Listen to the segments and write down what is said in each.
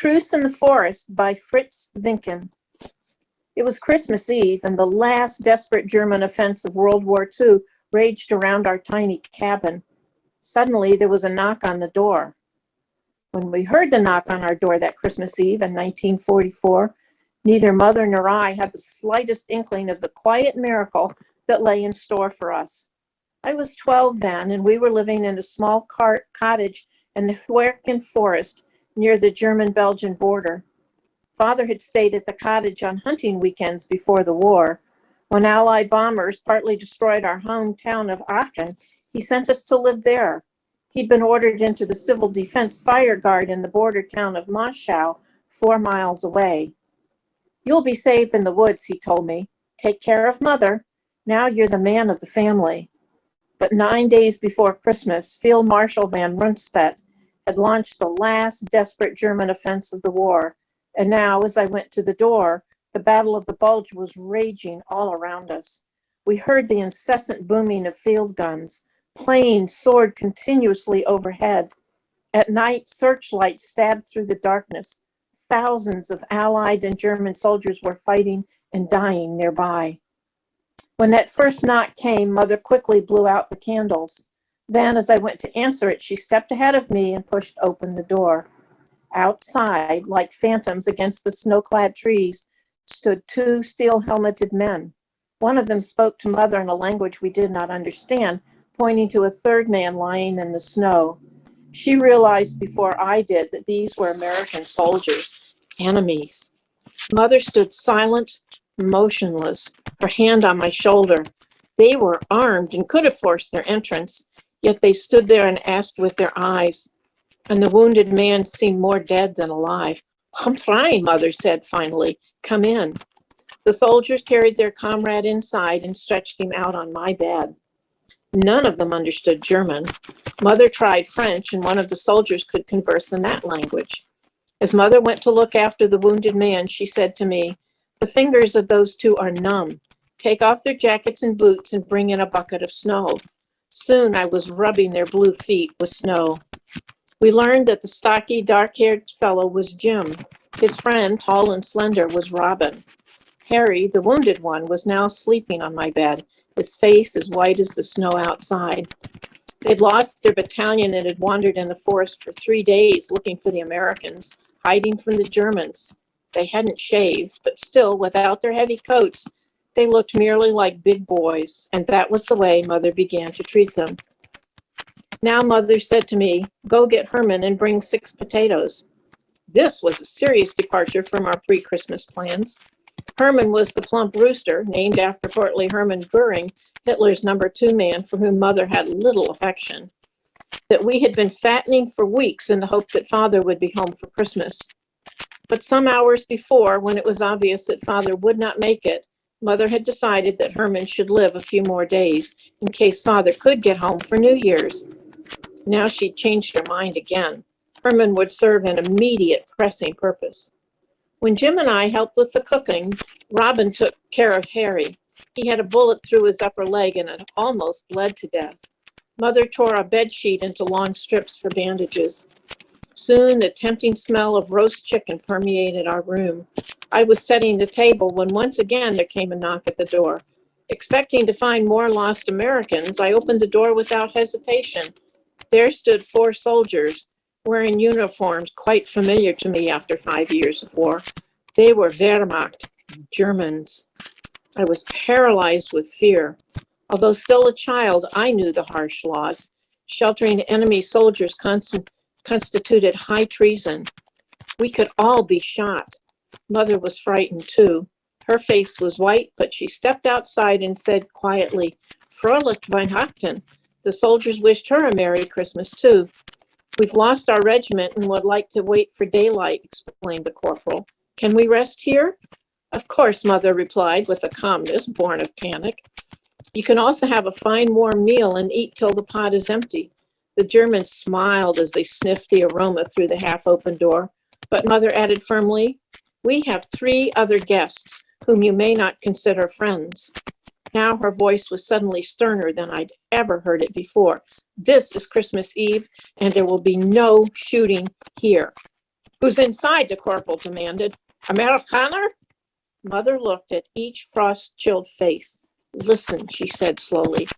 Truce in the Forest by Fritz Vincken. It was Christmas Eve, and the last desperate German offense of World War II raged around our tiny cabin. Suddenly, there was a knock on the door. When we heard the knock on our door that Christmas Eve in 1944, neither Mother nor I had the slightest inkling of the quiet miracle that lay in store for us. I was 12 then, and we were living in a small cottage in the Huerken forest near the German-Belgian border. Father had stayed at the cottage on hunting weekends before the war. When Allied bombers partly destroyed our hometown of Aachen, he sent us to live there. He'd been ordered into the Civil Defense Fire Guard in the border town of Moschau, 4 miles away. "You'll be safe in the woods," he told me. "Take care of Mother. Now you're the man of the family." But 9 days before Christmas, Field Marshal von Rundstedt had launched the last desperate German offense of the war. And now, as I went to the door, the Battle of the Bulge was raging all around us. We heard the incessant booming of field guns. Planes soared continuously overhead. At night, searchlights stabbed through the darkness. Thousands of Allied and German soldiers were fighting and dying nearby. When that first knock came, Mother quickly blew out the candles. Then, as I went to answer it, she stepped ahead of me and pushed open the door. Outside, like phantoms against the snow-clad trees, stood 2 steel-helmeted men. One of them spoke to Mother in a language we did not understand, pointing to a third man lying in the snow. She realized before I did that these were American soldiers, enemies. Mother stood silent, motionless, her hand on my shoulder. They were armed and could have forced their entrance, yet they stood there and asked with their eyes. And the wounded man seemed more dead than alive. "Kommt rein," Mother said finally. "Come in." The soldiers carried their comrade inside and stretched him out on my bed. None of them understood German. Mother tried French, and one of the soldiers could converse in that language. As Mother went to look after the wounded man, she said to me, "The fingers of those 2 are numb. Take off their jackets and boots and bring in a bucket of snow." Soon I was rubbing their blue feet with snow. We learned that the stocky, dark-haired fellow was Jim. His friend, tall and slender, was Robin. Harry, the wounded one, was now sleeping on my bed, his face as white as the snow outside. They'd lost their battalion and had wandered in the forest for 3 days looking for the Americans, hiding from the Germans. They hadn't shaved, but still, without their heavy coats, they looked merely like big boys, and that was the way Mother began to treat them. Now Mother said to me, "Go get Herman and bring 6 potatoes." This was a serious departure from our pre-Christmas plans. Herman was the plump rooster, named after portly Hermann Goering, Hitler's number 2 man, for whom Mother had little affection. That we had been fattening for weeks in the hope that Father would be home for Christmas. But some hours before, when it was obvious that Father would not make it, Mother had decided that Herman should live a few more days in case Father could get home for New Year's. Now she'd changed her mind again. Herman would serve an immediate, pressing purpose. When Jim and I helped with the cooking, Robin took care of Harry. He had a bullet through his upper leg and had almost bled to death. Mother tore a bed sheet into long strips for bandages. Soon the tempting smell of roast chicken permeated our room. I was setting the table when once again there came a knock at the door. Expecting to find more lost Americans, I opened the door without hesitation. There stood 4 soldiers, wearing uniforms quite familiar to me after 5 years of war. They were Wehrmacht, Germans. I was paralyzed with fear. Although still a child, I knew the harsh laws. Sheltering enemy soldiers constituted high treason. We could all be shot. Mother was frightened too. Her face was white, but she stepped outside and said quietly, "Frohlich Weihnachten." The soldiers wished her a Merry Christmas too. "We've lost our regiment and would like to wait for daylight," explained the corporal. "Can we rest here?" "Of course," Mother replied with a calmness born of panic. "You can also have a fine warm meal and eat till the pot is empty." The Germans smiled as they sniffed the aroma through the half-open door, but Mother added firmly, "We have 3 other guests whom you may not consider friends." Now her voice was suddenly sterner than I'd ever heard it before. "This is Christmas Eve, and there will be no shooting here." "Who's inside?" the corporal demanded. "Amerikaner?" Mother looked at each frost-chilled face. "Listen," she said slowly.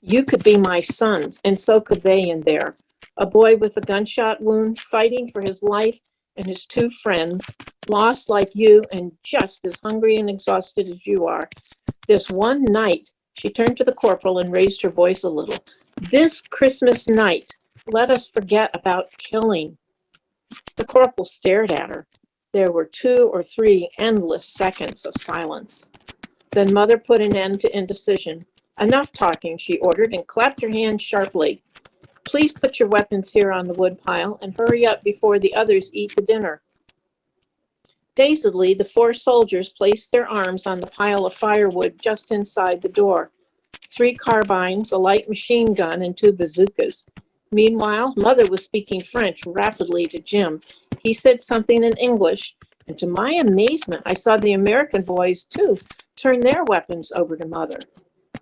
"You could be my sons, and so could they in there. A boy with a gunshot wound, fighting for his life and his two friends, lost like you and just as hungry and exhausted as you are. This one night," she turned to the corporal and raised her voice a little, "this Christmas night, let us forget about killing." The corporal stared at her. There were 2 or 3 endless seconds of silence. Then Mother put an end to indecision. "Enough talking," she ordered, and clapped her hands sharply. "Please put your weapons here on the woodpile and hurry up before the others eat the dinner." Dazedly, the 4 soldiers placed their arms on the pile of firewood just inside the door. 3 carbines, a light machine gun, and 2 bazookas. Meanwhile, Mother was speaking French rapidly to Jim. He said something in English, and to my amazement, I saw the American boys, too, turn their weapons over to Mother.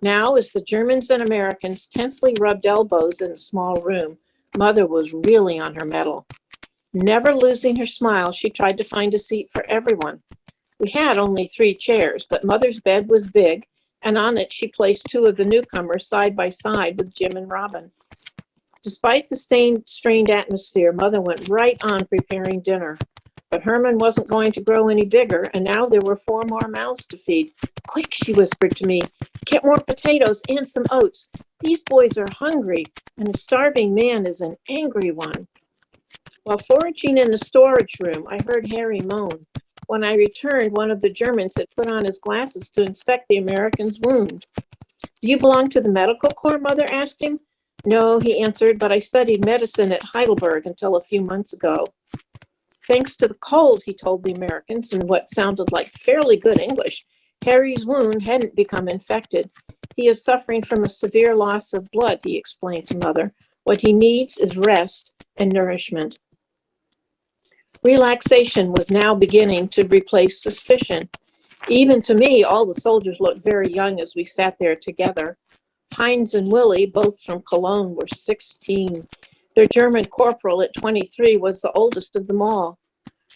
Now, as the Germans and Americans tensely rubbed elbows in a small room, Mother was really on her mettle. Never losing her smile, she tried to find a seat for everyone. We had only 3 chairs, but Mother's bed was big, and on it she placed 2 of the newcomers side by side with Jim and Robin. Despite the strained atmosphere, Mother went right on preparing dinner. But Herman wasn't going to grow any bigger, and now there were 4 more mouths to feed. "Quick," she whispered to me, "get more potatoes and some oats. These boys are hungry, and a starving man is an angry one." While foraging in the storage room, I heard Harry moan. When I returned, one of the Germans had put on his glasses to inspect the American's wound. "Do you belong to the medical corps?" Mother asked him. "No," he answered, "but I studied medicine at Heidelberg until a few months ago." Thanks to the cold, he told the Americans in what sounded like fairly good English, Harry's wound hadn't become infected. "He is suffering from a severe loss of blood," he explained to Mother. "What he needs is rest and nourishment." Relaxation was now beginning to replace suspicion. Even to me, all the soldiers looked very young as we sat there together. Heinz and Willie, both from Cologne, were 16. Their German corporal at 23 was the oldest of them all.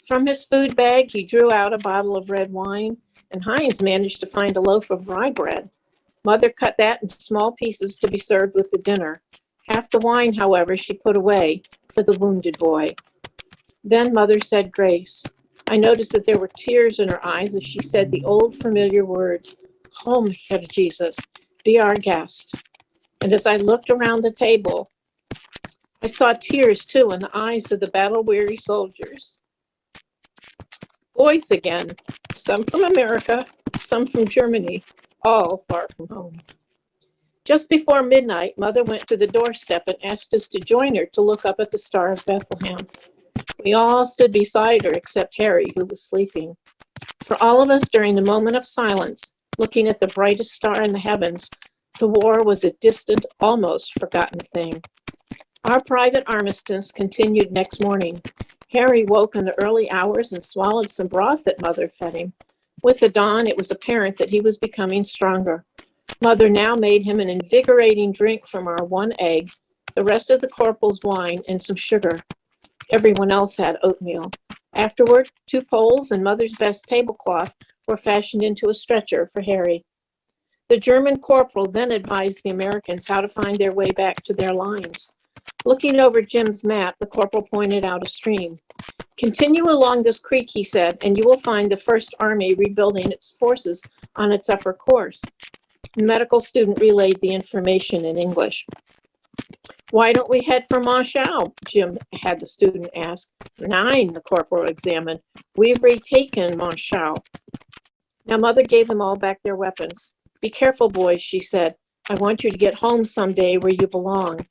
From his food bag, he drew out a bottle of red wine, and Heinz managed to find a loaf of rye bread. Mother cut that into small pieces to be served with the dinner. Half the wine, however, she put away for the wounded boy. Then Mother said grace. I noticed that there were tears in her eyes as she said the old familiar words, "Home, Herr Jesus, be our guest." And as I looked around the table, I saw tears too in the eyes of the battle-weary soldiers. Boys again, some from America, some from Germany, all far from home. Just before midnight, Mother went to the doorstep and asked us to join her to look up at the Star of Bethlehem. We all stood beside her except Harry, who was sleeping. For all of us, during the moment of silence, looking at the brightest star in the heavens, the war was a distant, almost forgotten thing. Our private armistice continued next morning. Harry woke in the early hours and swallowed some broth that Mother fed him. With the dawn, it was apparent that he was becoming stronger. Mother now made him an invigorating drink from our 1 egg, the rest of the corporal's wine, and some sugar. Everyone else had oatmeal. Afterward, 2 poles and Mother's best tablecloth were fashioned into a stretcher for Harry. The German corporal then advised the Americans how to find their way back to their lines. Looking over Jim's map, the corporal pointed out a stream. "Continue along this creek," he said, "and you will find the First Army rebuilding its forces on its upper course." The medical student relayed the information in English. "Why don't we head for Monschau?" Jim had the student ask. "Nein," the corporal examined. "We've retaken Monschau." Now Mother gave them all back their weapons. "Be careful, boys," she said. "I want you to get home someday where you belong."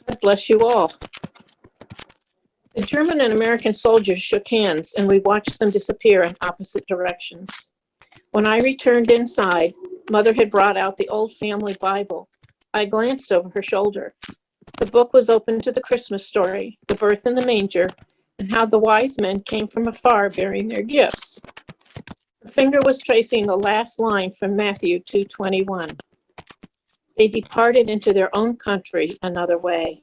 God bless you all. The German and American soldiers shook hands, and we watched them disappear in opposite directions. When I returned inside, Mother had brought out the old family Bible. I glanced over her shoulder. The book was open to the Christmas story, the birth in the manger, and how the wise men came from afar bearing their gifts. Her finger was tracing the last line from Matthew 2:21. They departed into their own country another way.